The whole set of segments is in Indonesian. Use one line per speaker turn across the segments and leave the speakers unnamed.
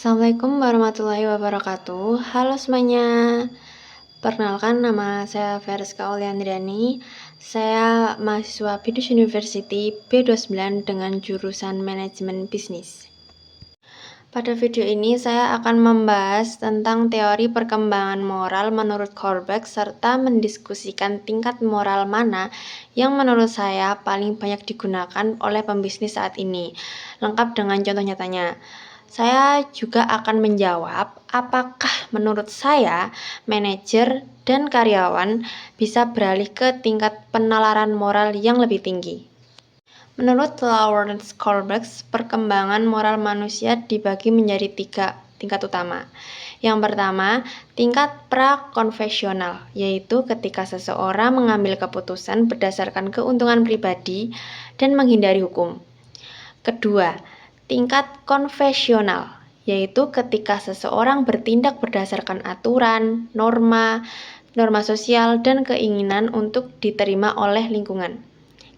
Assalamualaikum warahmatullahi wabarakatuh. Halo semuanya. Perkenalkan, nama saya Veriska Oliandriani. Saya mahasiswa Bidus University B29 dengan jurusan Manajemen Bisnis. Pada video ini saya akan membahas tentang teori perkembangan moral menurut Kohlberg serta mendiskusikan tingkat moral mana yang menurut saya paling banyak digunakan oleh pembisnis saat ini, lengkap dengan contoh nyatanya. Saya juga akan menjawab apakah menurut saya manajer dan karyawan bisa beralih ke tingkat penalaran moral yang lebih tinggi. Menurut Lawrence Kohlberg, perkembangan moral manusia dibagi menjadi 3 tingkat utama. Yang pertama, tingkat pra-konfesional, yaitu ketika seseorang mengambil keputusan berdasarkan keuntungan pribadi dan menghindari hukum. Kedua, tingkat konfesional, yaitu ketika seseorang bertindak berdasarkan aturan, norma sosial, dan keinginan untuk diterima oleh lingkungan.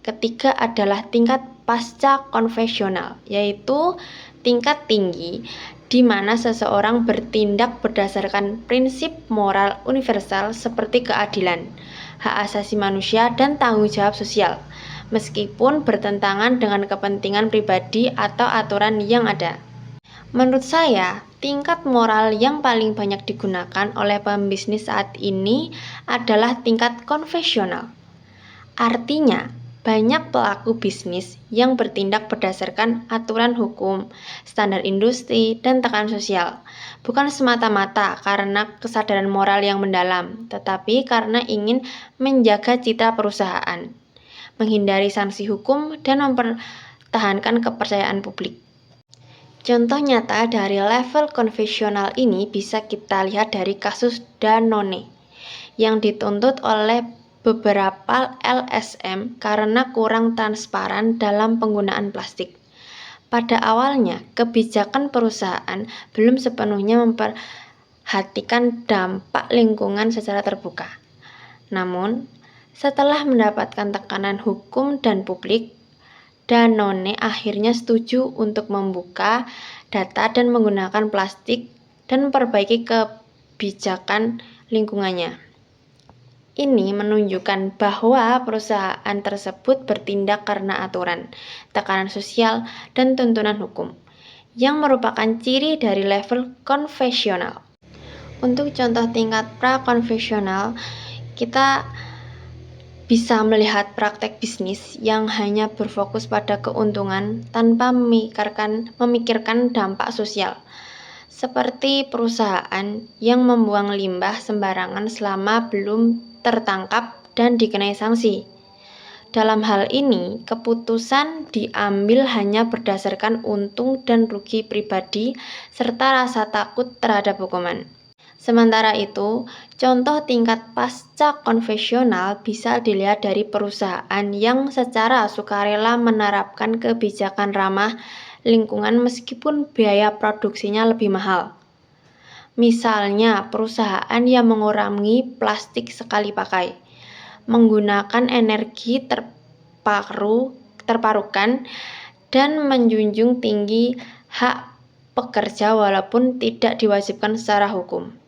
Ketiga adalah tingkat pasca konfesional, yaitu tingkat tinggi di mana seseorang bertindak berdasarkan prinsip moral universal seperti keadilan, hak asasi manusia, dan tanggung jawab sosial, meskipun bertentangan dengan kepentingan pribadi atau aturan yang ada. Menurut saya, tingkat moral yang paling banyak digunakan oleh pembisnis saat ini adalah tingkat konfesional. Artinya, banyak pelaku bisnis yang bertindak berdasarkan aturan hukum, standar industri, dan tekanan sosial, bukan semata-mata karena kesadaran moral yang mendalam, tetapi karena ingin menjaga citra perusahaan, menghindari sanksi hukum, dan mempertahankan kepercayaan publik. Contoh nyata dari level konvensional ini bisa kita lihat dari kasus Danone yang dituntut oleh beberapa LSM karena kurang transparan dalam penggunaan plastik. Pada awalnya, kebijakan perusahaan belum sepenuhnya memperhatikan dampak lingkungan secara terbuka. Namun, setelah mendapatkan tekanan hukum dan publik, Danone akhirnya setuju untuk membuka data dan menggunakan plastik dan memperbaiki kebijakan lingkungannya. Ini menunjukkan bahwa perusahaan tersebut bertindak karena aturan, tekanan sosial, dan tuntunan hukum, yang merupakan ciri dari level konvensional. Untuk contoh tingkat pra-konvensional, kita bisa melihat praktek bisnis yang hanya berfokus pada keuntungan tanpa memikirkan dampak sosial, seperti perusahaan yang membuang limbah sembarangan selama belum tertangkap dan dikenai sanksi. Dalam hal ini, keputusan diambil hanya berdasarkan untung dan rugi pribadi serta rasa takut terhadap hukuman. Sementara itu, contoh tingkat pasca konvensional bisa dilihat dari perusahaan yang secara sukarela menerapkan kebijakan ramah lingkungan meskipun biaya produksinya lebih mahal. Misalnya, perusahaan yang mengurangi plastik sekali pakai, menggunakan energi terbarukan, dan menjunjung tinggi hak pekerja walaupun tidak diwajibkan secara hukum.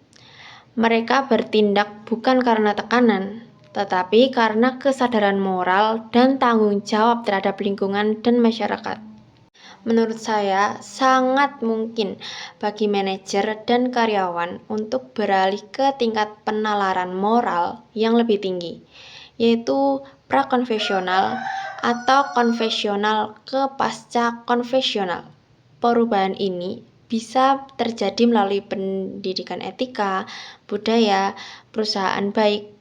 Mereka bertindak bukan karena tekanan, tetapi karena kesadaran moral dan tanggung jawab terhadap lingkungan dan masyarakat. Menurut saya, sangat mungkin bagi manajer dan karyawan untuk beralih ke tingkat penalaran moral yang lebih tinggi, yaitu pra-konvensional atau konvensional ke pasca-konvensional. Perubahan ini bisa terjadi melalui pendidikan etika, budaya, perusahaan baik,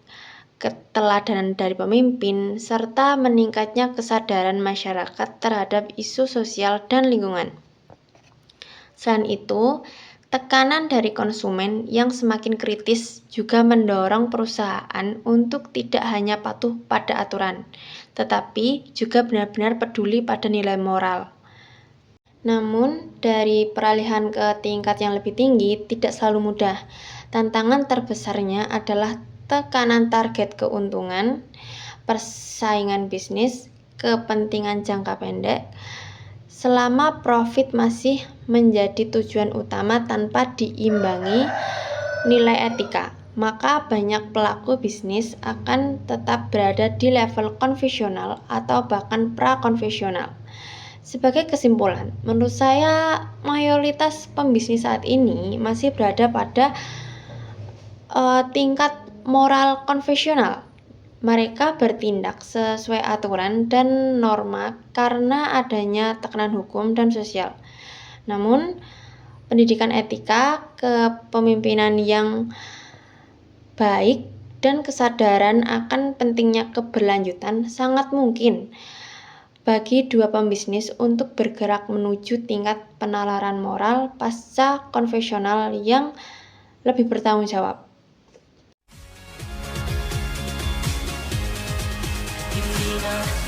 keteladanan dari pemimpin, serta meningkatnya kesadaran masyarakat terhadap isu sosial dan lingkungan. Selain itu, tekanan dari konsumen yang semakin kritis juga mendorong perusahaan untuk tidak hanya patuh pada aturan, tetapi juga benar-benar peduli pada nilai moral. Namun, dari peralihan ke tingkat yang lebih tinggi tidak selalu mudah. Tantangan terbesarnya adalah tekanan target keuntungan, persaingan bisnis, kepentingan jangka pendek, selama profit masih menjadi tujuan utama tanpa diimbangi nilai etika, maka banyak pelaku bisnis akan tetap berada di level konvensional atau bahkan pra-konvensional. Sebagai kesimpulan, menurut saya mayoritas pembisnis saat ini masih berada pada tingkat moral konvensional. Mereka bertindak sesuai aturan dan norma karena adanya tekanan hukum dan sosial. Namun, pendidikan etika, kepemimpinan yang baik, dan kesadaran akan pentingnya keberlanjutan sangat mungkin bagi dua pembisnis untuk bergerak menuju tingkat penalaran moral pasca konvensional yang lebih bertanggung jawab.
If you know